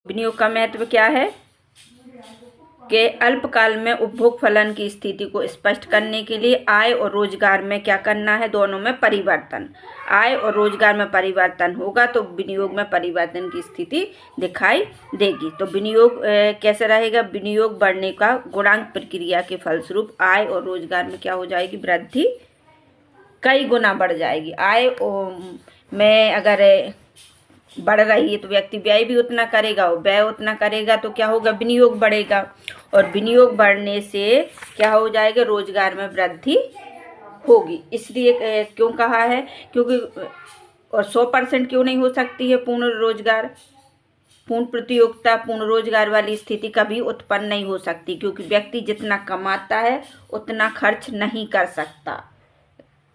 विनियोग का महत्व क्या है कि अल्पकाल में उपभोग फलन की स्थिति को स्पष्ट करने के लिए आय और रोजगार में क्या करना है, दोनों में परिवर्तन। आय और रोजगार में परिवर्तन होगा तो विनियोग में परिवर्तन की स्थिति दिखाई देगी। तो विनियोग कैसे रहेगा? विनियोग बढ़ने का गुणांक प्रक्रिया के फलस्वरूप आय और रोजगार में क्या हो जाएगी? वृद्धि कई गुना बढ़ जाएगी। आय में अगर बढ़ रही है तो व्यक्ति व्यय भी उतना करेगा और व्यय उतना करेगा तो क्या होगा? विनियोग बढ़ेगा और विनियोग बढ़ने से क्या हो जाएगा? रोजगार में वृद्धि होगी। इसलिए क्यों कहा है? क्योंकि और 100% क्यों नहीं हो सकती है पूर्ण रोजगार, पूर्ण प्रतियोगिता, पूर्ण रोजगार वाली स्थिति कभी उत्पन्न नहीं हो सकती, क्योंकि व्यक्ति जितना कमाता है उतना खर्च नहीं कर सकता।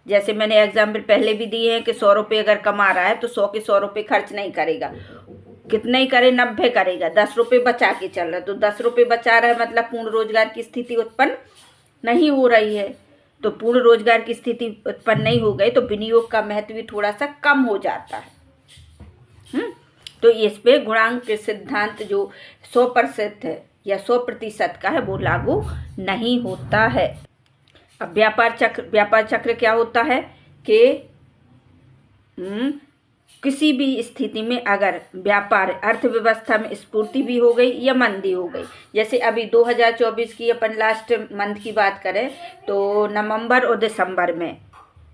जैसे मैंने एग्जाम्पल पहले भी दिए हैं कि 100 रुपये अगर कमा रहा है तो 100 के 100 रुपये खर्च नहीं करेगा, कितने ही करे 90 करेगा, 10 रुपये बचा के चल रहा है। तो 10 रुपये बचा रहा है मतलब पूर्ण रोजगार की स्थिति उत्पन्न नहीं हो रही है। तो पूर्ण रोजगार की स्थिति उत्पन्न नहीं हो गई तो विनियोग का महत्व भी थोड़ा सा कम हो जाता है। तो इस पे गुणांक के सिद्धांत जो 100% है या 100% का है वो लागू नहीं होता है। अब व्यापार चक्र क्या होता है कि किसी भी स्थिति में अगर व्यापार अर्थव्यवस्था में स्फूर्ति भी हो गई या मंदी हो गई, जैसे अभी 2024 की अपन लास्ट मंथ की बात करें तो नवंबर और दिसंबर में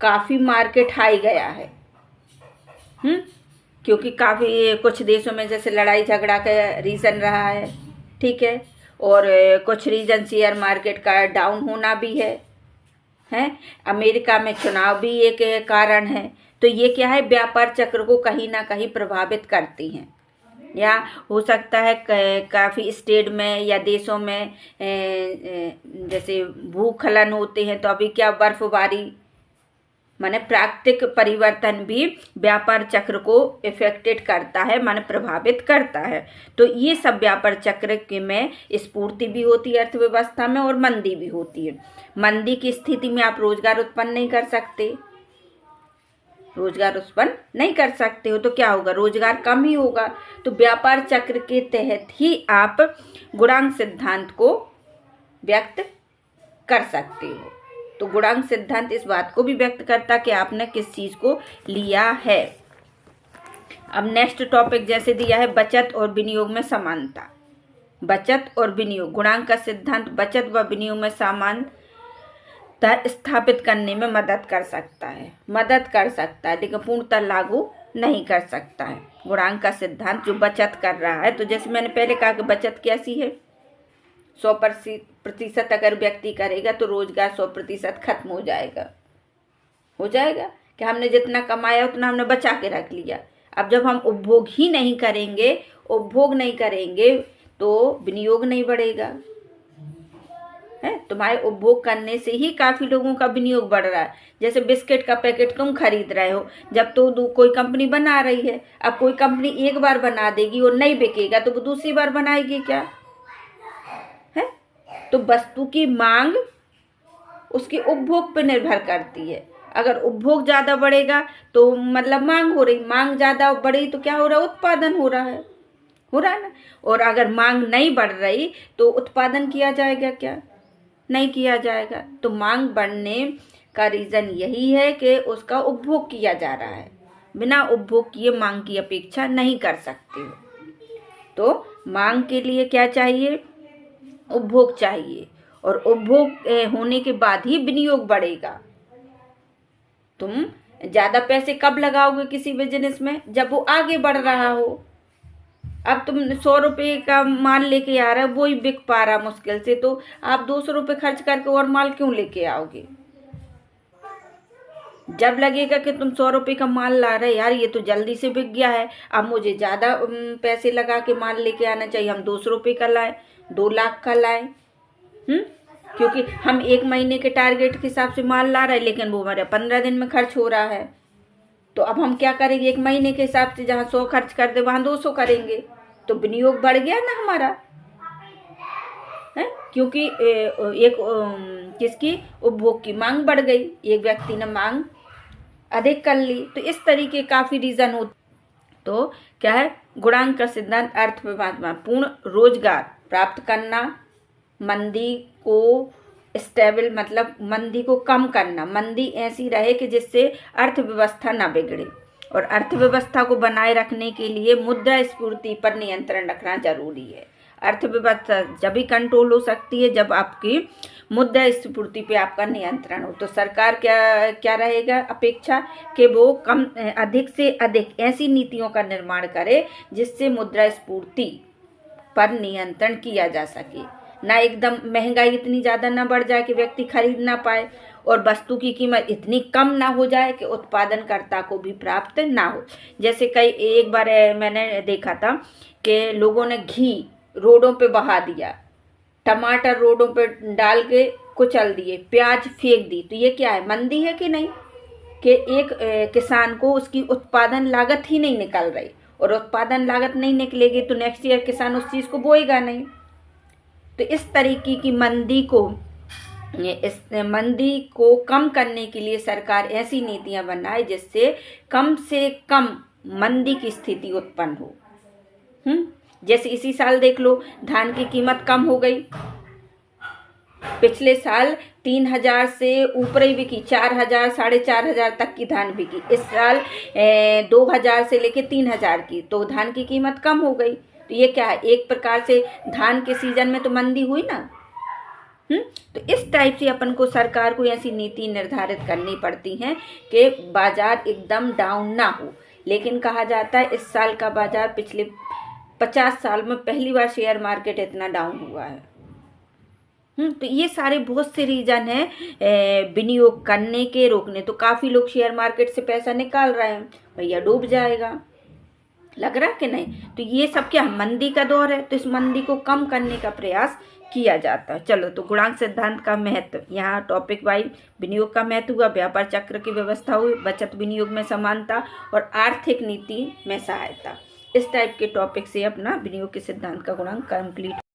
काफ़ी मार्केट हाई गया है। क्योंकि काफ़ी कुछ देशों में जैसे लड़ाई झगड़ा का रीज़न रहा है, ठीक है, और कुछ रीजन शेयर मार्केट का डाउन होना भी है। अमेरिका में चुनाव भी एक कारण है। तो ये क्या है? व्यापार चक्र को कहीं ना कहीं प्रभावित करती हैं। या हो सकता है काफ़ी स्टेट में या देशों में जैसे भूस्खलन होते हैं तो अभी क्या बर्फबारी माने प्राकृतिक परिवर्तन भी व्यापार चक्र को इफेक्टेड करता है, माने प्रभावित करता है। तो ये सब व्यापार चक्र के में स्फूर्ति भी होती है अर्थव्यवस्था में और मंदी भी होती है। मंदी की स्थिति में आप रोजगार उत्पन्न नहीं कर सकते, रोजगार उत्पन्न नहीं कर सकते हो तो क्या होगा? रोजगार कम ही होगा। तो व्यापार चक्र के तहत ही आप गुणांक सिद्धांत को व्यक्त कर सकते हो। तो गुणांक सिद्धांत इस बात को भी व्यक्त करता कि आपने किस चीज को लिया है। अब नेक्स्ट टॉपिक जैसे दिया है बचत और विनियोग में समानता। बचत और विनियोग, गुणांक का सिद्धांत बचत व विनियोग में समानता स्थापित करने में मदद कर सकता है, लेकिन पूर्णतः लागू नहीं कर सकता है। गुणांक का सिद्धांत जो बचत कर रहा है, तो जैसे मैंने पहले कहा कि बचत कैसी है? 100% अगर व्यक्ति करेगा तो रोजगार 100% खत्म हो जाएगा कि हमने जितना कमाया उतना हमने बचा के रख लिया। अब जब हम उपभोग नहीं करेंगे तो विनियोग नहीं बढ़ेगा है। तुम्हारे उपभोग करने से ही काफी लोगों का विनियोग बढ़ रहा है। जैसे बिस्किट का पैकेट तुम खरीद रहे हो, जब तो कोई कंपनी बना रही है, अब कोई कंपनी एक बार बना देगी और नहीं बिकेगा तो वो दूसरी बार बनाएगी क्या है? तो वस्तु की मांग उसके उपभोग पर निर्भर करती है। अगर उपभोग ज्यादा बढ़ेगा तो मतलब मांग ज्यादा बढ़ी तो क्या हो रहा है? उत्पादन हो रहा है ना। और अगर मांग नहीं बढ़ रही तो उत्पादन किया जाएगा क्या? नहीं किया जाएगा। तो मांग बढ़ने का रीजन यही है कि उसका उपभोग किया जा रहा है। बिना उपभोग किए मांग की अपेक्षा नहीं कर सकते हो। तो मांग के लिए क्या चाहिए? उपभोग चाहिए, और उपभोग होने के बाद ही विनियोग बढ़ेगा। तुम ज्यादा पैसे कब लगाओगे किसी बिजनेस में? जब वो आगे बढ़ रहा हो। अब तुम 100 रुपये का माल लेके आ रहा है, वही बिक पा रहा मुश्किल से, तो आप 200 रुपये खर्च करके और माल क्यों लेके आओगे? जब लगेगा कि तुम 100 रुपये का माल ला रहे, यार ये तो जल्दी से बिक गया है, अब मुझे ज्यादा पैसे लगा के माल लेके आना चाहिए, हम 200 रुपये का लाएं, 2 लाख का लाएं। क्योंकि हम 1 महीने के टारगेट के हिसाब से माल ला रहे हैं, लेकिन वो हमारे 15 दिन में खर्च हो रहा है। तो अब हम क्या करेंगे? 1 महीने के हिसाब से जहाँ 100 खर्च कर दे वहां 200 करेंगे, तो विनियोग बढ़ गया ना हमारा है। क्योंकि एक किसकी? उपभोग की मांग बढ़ गई, एक व्यक्ति ने मांग अधिक कर ली। तो इस तरीके काफी रीजन होते। तो क्या है? गुणांक का सिद्धांत अर्थव्यवस्था में पूर्ण रोजगार प्राप्त करना, मंदी को स्टेबल मतलब मंदी को कम करना, मंदी ऐसी रहे कि जिससे अर्थव्यवस्था ना बिगड़े, और अर्थव्यवस्था को बनाए रखने के लिए मुद्रास्फीति पर नियंत्रण रखना जरूरी है। अर्थव्यवस्था जब भी कंट्रोल हो सकती है जब आपकी मुद्रास्फीति पे आपका नियंत्रण हो। तो सरकार क्या रहेगा अपेक्षा कि वो अधिक से अधिक ऐसी नीतियों का निर्माण करे जिससे मुद्रास्फीति पर नियंत्रण किया जा सके, ना एकदम महंगाई इतनी ज़्यादा ना बढ़ जाए कि व्यक्ति खरीद ना पाए, और वस्तु की कीमत इतनी कम ना हो जाए कि उत्पादनकर्ता को भी प्राप्त ना हो। जैसे एक बार मैंने देखा था कि लोगों ने घी रोडों पे बहा दिया, टमाटर रोडों पे डाल के कुचल दिए, प्याज फेंक दी। तो ये क्या है, मंदी है कि नहीं? कि एक किसान को उसकी उत्पादन लागत ही नहीं निकल रही, और उत्पादन लागत नहीं निकलेगी तो नेक्स्ट ईयर किसान उस चीज़ को बोएगा नहीं। तो इस तरीके की मंदी को कम करने के लिए सरकार ऐसी नीतियां बनाए जिससे कम से कम मंदी की स्थिति उत्पन्न हो। जैसे इसी साल देख लो, धान की कीमत कम हो गई। पिछले साल 3,000 से ऊपर ही बिकी, 4,000 4,500 तक की धान बिकी। इस साल 2,000 से लेके 3,000 की, तो धान की कीमत कम हो गई। तो ये क्या है, एक प्रकार से धान के सीजन में तो मंदी हुई ना। तो इस टाइप से अपन को सरकार को ऐसी नीति निर्धारित करनी पड़ती है कि बाजार एकदम डाउन ना हो। लेकिन कहा जाता है इस साल का बाजार पिछले 50 साल में पहली बार शेयर मार्केट इतना डाउन हुआ है। तो ये सारे बहुत से रीजन है विनियोग करने के रोकने। तो काफ़ी लोग शेयर मार्केट से पैसा निकाल रहे हैं, भैया डूब जाएगा, लग रहा कि नहीं। तो ये सब क्या, मंदी का दौर है, तो इस मंदी को कम करने का प्रयास किया जाता है। चलो, तो गुणांक सिद्धांत का महत्व, यहाँ टॉपिक वाइज विनियोग का महत्व हुआ, व्यापार चक्र की व्यवस्था हुई, बचत विनियोग में समानता और आर्थिक नीति में सहायता। इस टाइप के टॉपिक से अपना विनियोग के सिद्धांत का गुणांक कंप्लीट